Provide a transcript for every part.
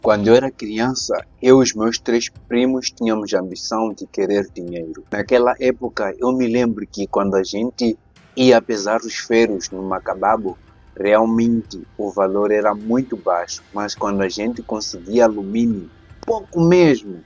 Quando eu era criança, eu e os meus três primos tínhamos a ambição de querer dinheiro. Naquela época, eu me lembro que quando a gente ia pesar os ferros no Macababo, realmente o valor era muito baixo, mas quando a gente conseguia alumínio, pouco mesmo,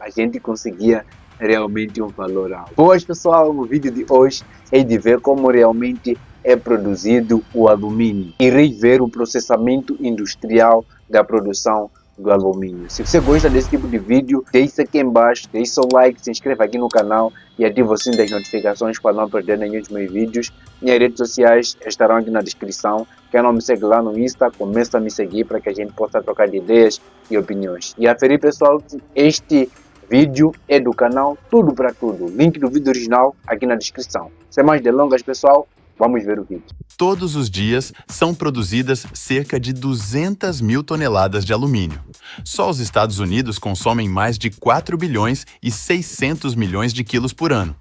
a gente conseguia realmente um valor alto. Pois pessoal, o vídeo de hoje é de ver como realmente é produzido o alumínio e rever o processamento industrial da produção do alumínio. Se você gosta desse tipo de vídeo, deixa aqui embaixo, deixa o like, se inscreva aqui no canal e ative o sininho das notificações para não perder nenhum dos meus vídeos. Minhas redes sociais estarão aqui na descrição. Quem não me segue lá no Insta, começa a me seguir para que a gente possa trocar de ideias e opiniões. E aferir pessoal, este vídeo é do canal Tudo para Tudo. Link do vídeo original aqui na descrição. Sem mais delongas pessoal, vamos ver o vídeo. Todos os dias são produzidas cerca de 200 mil toneladas de alumínio. Só os Estados Unidos consomem mais de 4 bilhões e 600 milhões de quilos por ano.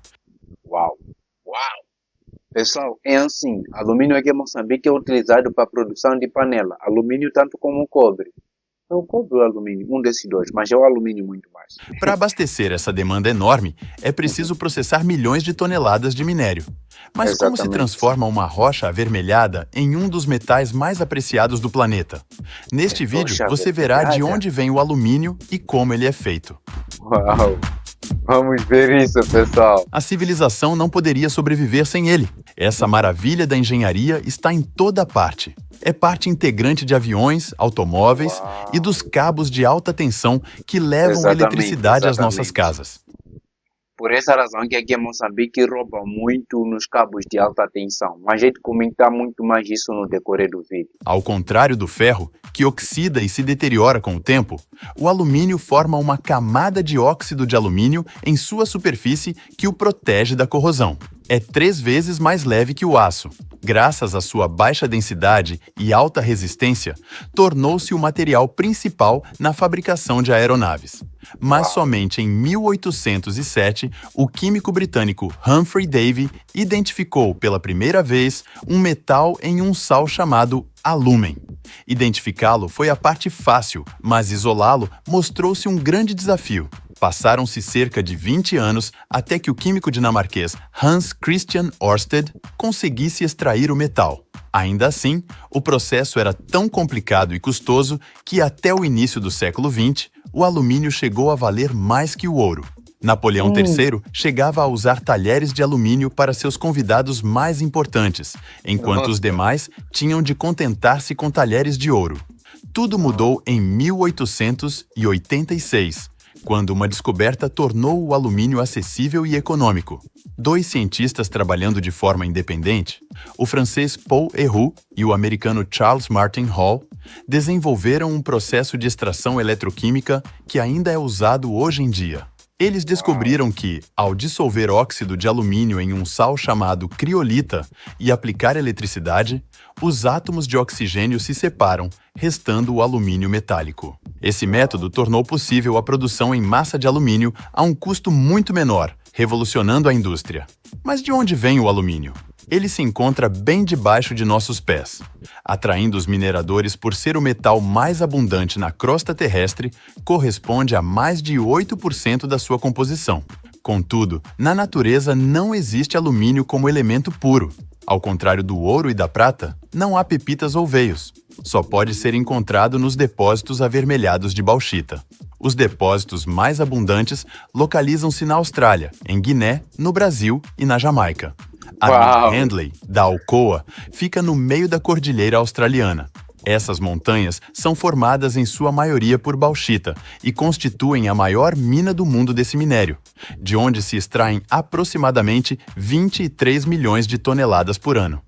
Uau! Pessoal, é assim, alumínio aqui em Moçambique é utilizado para a produção de panela. Alumínio tanto como o cobre. É o cobre ou o alumínio? Um desses dois, mas é o alumínio muito mais. Para abastecer essa demanda enorme, é preciso processar milhões de toneladas de minério. Mas como se Exatamente. transforma uma rocha avermelhada em um dos metais mais apreciados do planeta? Neste vídeo, Rocha você verá de avermelhada? onde vem o alumínio e como ele é feito. Uau! Vamos ver isso, pessoal. A civilização não poderia sobreviver sem ele. Essa maravilha da engenharia está em toda parte. É parte integrante de aviões, automóveis e dos cabos de alta tensão que levam Exatamente, eletricidade às nossas exatamente. casas. Por essa razão que aqui em Moçambique rouba muito nos cabos de alta tensão. Mas a gente comentar muito mais isso no decorrer do vídeo. Ao contrário do ferro, que oxida e se deteriora com o tempo, o alumínio forma uma camada de óxido de alumínio em sua superfície que o protege da corrosão. É 3 vezes mais leve que o aço. Graças à sua baixa densidade e alta resistência, tornou-se o material principal na fabricação de aeronaves. Mas somente em 1807, o químico britânico Humphrey Davy identificou pela primeira vez um metal em um sal chamado alúmen. Identificá-lo foi a parte fácil, mas isolá-lo mostrou-se um grande desafio. Passaram-se cerca de 20 anos até que o químico dinamarquês Hans Christian Ørsted conseguisse extrair o metal. Ainda assim, o processo era tão complicado e custoso que até o início do século XX, o alumínio chegou a valer mais que o ouro. Napoleão III chegava a usar talheres de alumínio para seus convidados mais importantes, enquanto os demais tinham de contentar-se com talheres de ouro. Tudo mudou em 1886. Quando uma descoberta tornou o alumínio acessível e econômico. 2 cientistas trabalhando de forma independente, o francês Paul Héroult e o americano Charles Martin Hall, desenvolveram um processo de extração eletroquímica que ainda é usado hoje em dia. Eles descobriram que, ao dissolver óxido de alumínio em um sal chamado criolita e aplicar eletricidade, os átomos de oxigênio se separam, restando o alumínio metálico. Esse método tornou possível a produção em massa de alumínio a um custo muito menor, revolucionando a indústria. Mas de onde vem o alumínio? Ele se encontra bem debaixo de nossos pés. Atraindo os mineradores por ser o metal mais abundante na crosta terrestre, corresponde a mais de 8% da sua composição. Contudo, na natureza não existe alumínio como elemento puro. Ao contrário do ouro e da prata, não há pepitas ou veios. Só pode ser encontrado nos depósitos avermelhados de bauxita. Os depósitos mais abundantes localizam-se na Austrália, em Guiné, no Brasil e na Jamaica. A Mid Handley, da Alcoa, fica no meio da cordilheira australiana. Essas montanhas são formadas em sua maioria por bauxita e constituem a maior mina do mundo desse minério, de onde se extraem aproximadamente 23 milhões de toneladas por ano.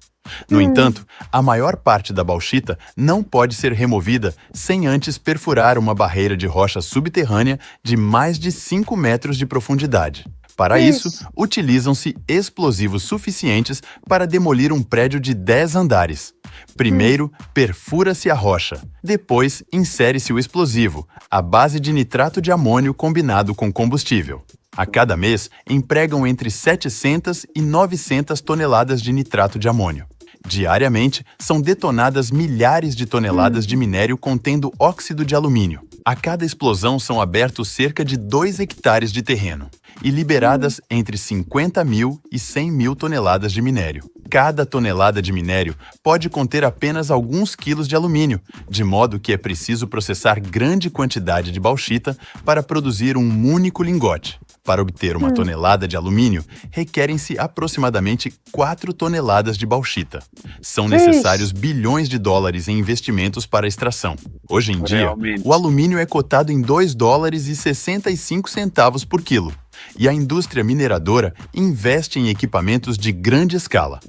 No entanto, a maior parte da bauxita não pode ser removida sem antes perfurar uma barreira de rocha subterrânea de mais de 5 metros de profundidade. Para isso, utilizam-se explosivos suficientes para demolir um prédio de 10 andares. Primeiro, perfura-se a rocha. Depois, insere-se o explosivo, à base de nitrato de amônio combinado com combustível. A cada mês, empregam entre 700 e 900 toneladas de nitrato de amônio. Diariamente, são detonadas milhares de toneladas de minério contendo óxido de alumínio. A cada explosão são abertos cerca de 2 hectares de terreno e liberadas entre 50 mil e 100 mil toneladas de minério. Cada tonelada de minério pode conter apenas alguns quilos de alumínio, de modo que é preciso processar grande quantidade de bauxita para produzir um único lingote. Para obter uma tonelada de alumínio, requerem-se aproximadamente 4 toneladas de bauxita. São necessários bilhões de dólares em investimentos para a extração. Hoje em dia, o alumínio é cotado em 2 dólares e 65 centavos por quilo, e a indústria mineradora investe em equipamentos de grande escala.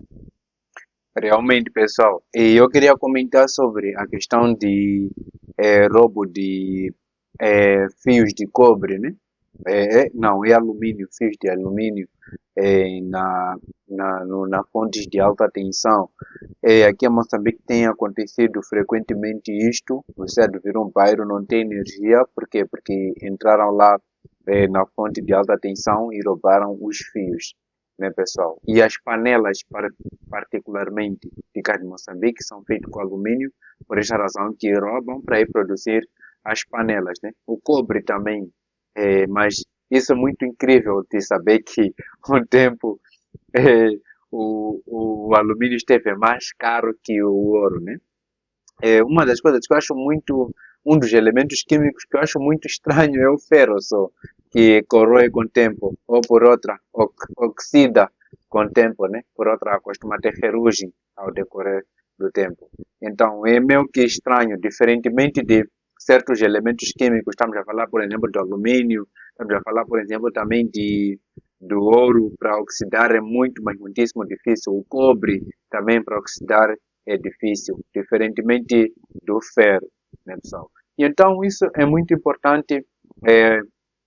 Realmente, pessoal, e eu queria comentar sobre a questão de roubo de fios de cobre, né? Não, é alumínio, fios de alumínio na fontes de alta tensão. Aqui em Moçambique tem acontecido frequentemente isto. Você vir um bairro não tem energia, por quê? Porque entraram lá na fonte de alta tensão e roubaram os fios, né, pessoal? E as panelas, particularmente de cá de Moçambique, são feitas com alumínio, por esta razão que roubam para ir produzir as panelas, né? O cobre também, mas isso é muito incrível de saber que um tempo o alumínio esteve mais caro que o ouro, né? Uma das coisas que eu acho muito, um dos elementos químicos que eu acho muito estranho é o ferro só, que corrói com o tempo, ou por outra, oxida com o tempo, né? Por outra, costuma ter ferrugem ao decorrer do tempo. Então, é meio que estranho, diferentemente de certos elementos químicos, estamos a falar, por exemplo, do alumínio, estamos a falar, por exemplo, também do ouro, para oxidar é muito, mas muitíssimo difícil. O cobre também para oxidar é difícil, diferentemente do ferro, né, pessoal? E então isso é muito importante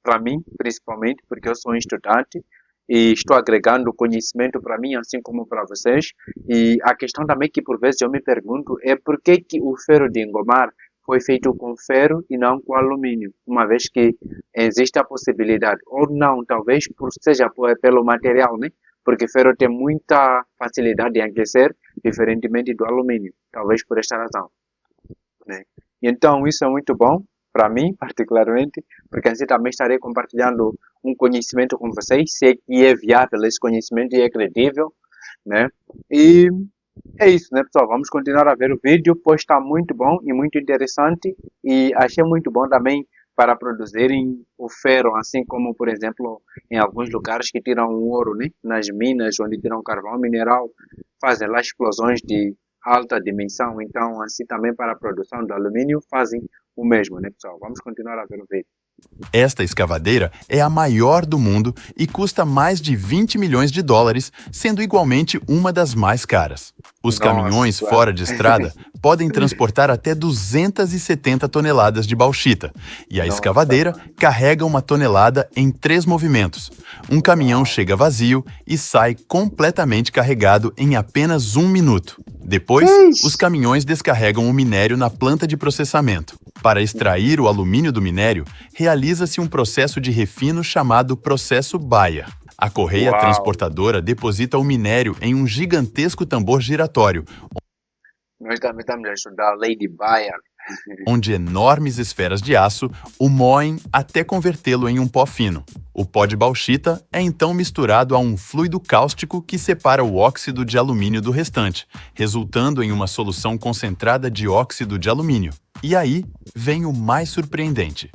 para mim, principalmente, porque eu sou um estudante e estou agregando conhecimento para mim, assim como para vocês. E a questão também que por vezes eu me pergunto é por que o ferro de engomar foi feito com ferro e não com alumínio, uma vez que existe a possibilidade, ou não, talvez seja pelo material, né? Porque ferro tem muita facilidade em aquecer, diferentemente do alumínio, talvez por esta razão, né? E então isso é muito bom para mim, particularmente, porque assim também estarei compartilhando um conhecimento com vocês, se é que é viável esse conhecimento e é credível, né? E é isso, né, pessoal? Vamos continuar a ver o vídeo, pois está muito bom e muito interessante. E achei muito bom também para produzirem o ferro, assim como, por exemplo, em alguns lugares que tiram o ouro, né? Nas minas, onde tiram carvão mineral, fazem lá explosões de alta dimensão. Então, assim também para a produção do alumínio, fazem o mesmo, né, pessoal? Vamos continuar a ver o vídeo. Esta escavadeira é a maior do mundo e custa mais de 20 milhões de dólares, sendo igualmente uma das mais caras. Os caminhões fora de estrada podem transportar até 270 toneladas de bauxita, e a escavadeira carrega 1 tonelada em 3 movimentos. Um caminhão chega vazio e sai completamente carregado em apenas 1 minuto. Depois, os caminhões descarregam o minério na planta de processamento. Para extrair o alumínio do minério, realiza-se um processo de refino chamado processo Baia. A correia transportadora deposita o minério em um gigantesco tambor giratório, Nós também estamos a estudar a lei de Baia. onde enormes esferas de aço o moem até convertê-lo em um pó fino. O pó de bauxita é então misturado a um fluido cáustico que separa o óxido de alumínio do restante, resultando em uma solução concentrada de óxido de alumínio. E aí vem o mais surpreendente.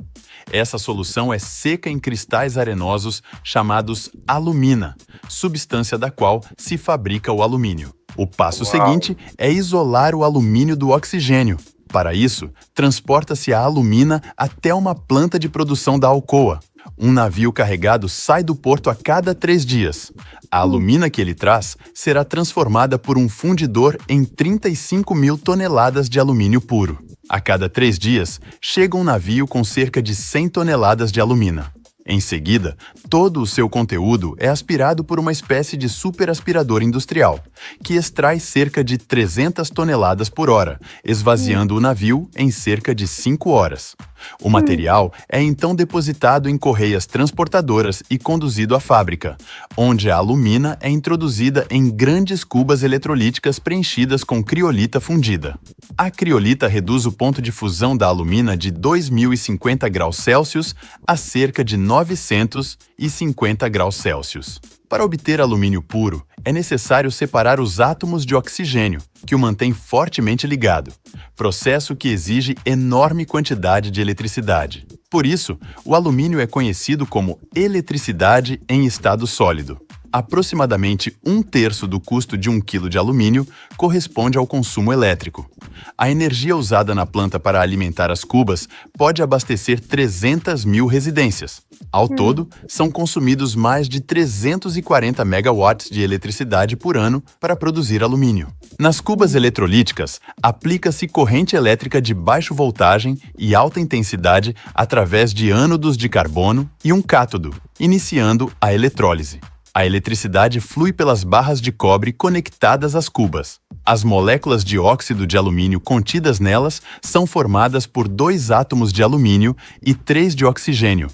Essa solução é seca em cristais arenosos chamados alumina, substância da qual se fabrica o alumínio. O passo seguinte é isolar o alumínio do oxigênio. Para isso, transporta-se a alumina até uma planta de produção da Alcoa. Um navio carregado sai do porto a cada 3 dias. A alumina que ele traz será transformada por um fundidor em 35 mil toneladas de alumínio puro. A cada 3 dias, chega um navio com cerca de 100 toneladas de alumina. Em seguida, todo o seu conteúdo é aspirado por uma espécie de superaspirador industrial, que extrai cerca de 300 toneladas por hora, esvaziando o navio em cerca de 5 horas. O material é então depositado em correias transportadoras e conduzido à fábrica, onde a alumina é introduzida em grandes cubas eletrolíticas preenchidas com criolita fundida. A criolita reduz o ponto de fusão da alumina de 2050 graus Celsius a cerca de 950 graus Celsius. Para obter alumínio puro, é necessário separar os átomos de oxigênio, que o mantém fortemente ligado, processo que exige enorme quantidade de eletricidade. Por isso, o alumínio é conhecido como eletricidade em estado sólido. Aproximadamente 1/3 do custo de 1 kg de alumínio corresponde ao consumo elétrico. A energia usada na planta para alimentar as cubas pode abastecer 300 mil residências. Ao todo, são consumidos mais de 340 megawatts de eletricidade por ano para produzir alumínio. Nas cubas eletrolíticas, aplica-se corrente elétrica de baixa voltagem e alta intensidade através de ânodos de carbono e um cátodo, iniciando a eletrólise. A eletricidade flui pelas barras de cobre conectadas às cubas. As moléculas de óxido de alumínio contidas nelas são formadas por 2 átomos de alumínio e 3 de oxigênio.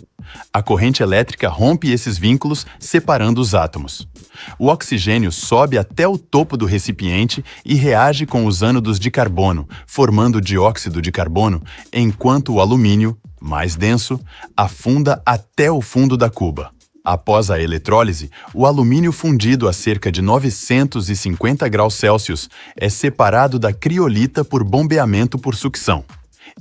A corrente elétrica rompe esses vínculos, separando os átomos. O oxigênio sobe até o topo do recipiente e reage com os ânodos de carbono, formando dióxido de carbono, enquanto o alumínio, mais denso, afunda até o fundo da cuba. Após a eletrólise, o alumínio fundido a cerca de 950 graus Celsius é separado da criolita por bombeamento por sucção.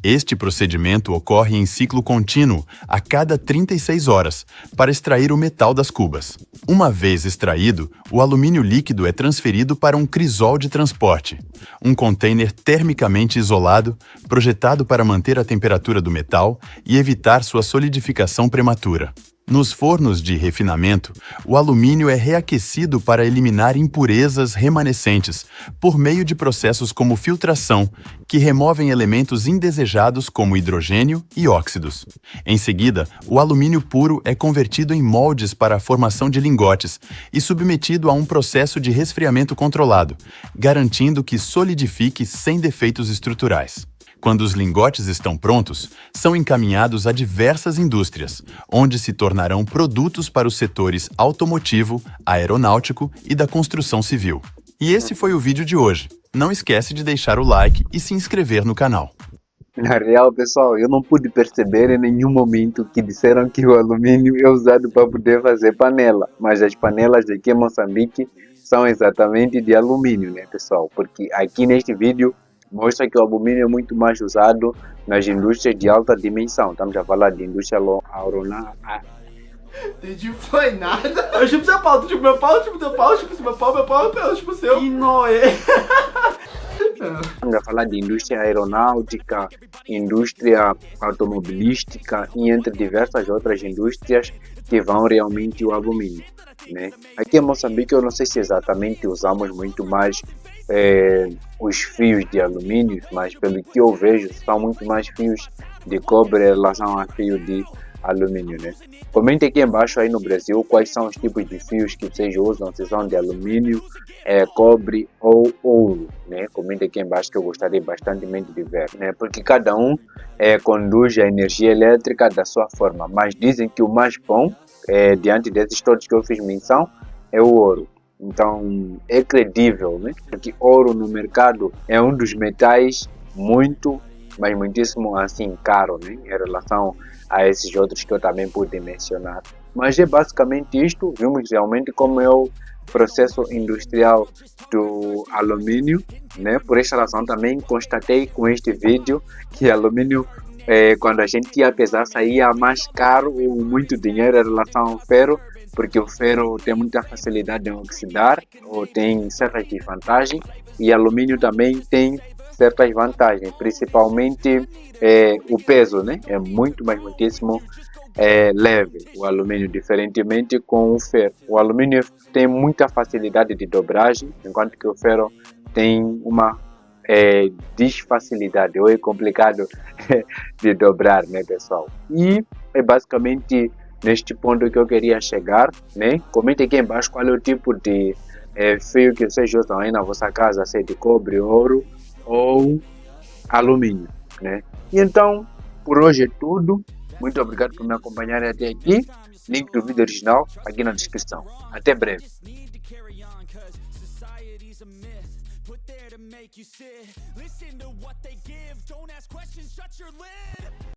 Este procedimento ocorre em ciclo contínuo, a cada 36 horas, para extrair o metal das cubas. Uma vez extraído, o alumínio líquido é transferido para um crisol de transporte, um container termicamente isolado, projetado para manter a temperatura do metal e evitar sua solidificação prematura. Nos fornos de refinamento, o alumínio é reaquecido para eliminar impurezas remanescentes por meio de processos como filtração, que removem elementos indesejados como hidrogênio e óxidos. Em seguida, o alumínio puro é convertido em moldes para a formação de lingotes e submetido a um processo de resfriamento controlado, garantindo que solidifique sem defeitos estruturais. Quando os lingotes estão prontos, são encaminhados a diversas indústrias, onde se tornarão produtos para os setores automotivo, aeronáutico e da construção civil. E esse foi o vídeo de hoje. Não esquece de deixar o like e se inscrever no canal. Na real, pessoal, eu não pude perceber em nenhum momento que disseram que o alumínio é usado para poder fazer panela. Mas as panelas aqui em Moçambique são exatamente de alumínio, né, pessoal? Porque aqui neste vídeo mostra que o alumínio é muito mais usado nas indústrias de alta dimensão. Estamos a falar de indústria aeronáutica. Entendi, foi nada. Eu chupo seu pau, tu chupa meu pau, chupa teu pau, chupa meu pau, eu chupo o seu. Que noé. Estamos a falar de indústria aeronáutica, indústria automobilística e entre diversas outras indústrias que vão realmente o alumínio, né? Aqui em Moçambique eu não sei se exatamente usamos muito mais os fios de alumínio, mas pelo que eu vejo são muito mais fios de cobre em relação a fio de alumínio, né? Comente aqui embaixo aí no Brasil quais são os tipos de fios que vocês usam, se são de alumínio, cobre ou ouro, né? Comente aqui embaixo que eu gostaria bastante de ver, né? Porque cada um conduz a energia elétrica da sua forma, mas dizem que o mais bom, diante desses todos que eu fiz menção, é o ouro. Então é credível, né? Porque ouro no mercado é um dos metais muitíssimo assim caro, né? Em relação a esses outros que eu também pude mencionar. Mas é basicamente isto. Vimos realmente como é o processo industrial do alumínio, né? Por esta razão também constatei com este vídeo que alumínio, quando a gente ia pesar, saía mais caro ou muito dinheiro em relação ao ferro, porque o ferro tem muita facilidade em oxidar ou tem certas desvantagens, e alumínio também tem certas vantagens, principalmente o peso, né? É muitíssimo leve o alumínio, diferentemente com o ferro. O alumínio tem muita facilidade de dobragem, enquanto que o ferro tem uma desfacilidade, ou é complicado de dobrar, né, pessoal? E é basicamente neste ponto que eu queria chegar, né? Comente aqui embaixo qual é o tipo de fio que vocês usam aí na vossa casa, se é de cobre, ouro ou alumínio, né? E então, por hoje é tudo. Muito obrigado por me acompanharem até aqui. Link do vídeo original aqui na descrição. Até breve.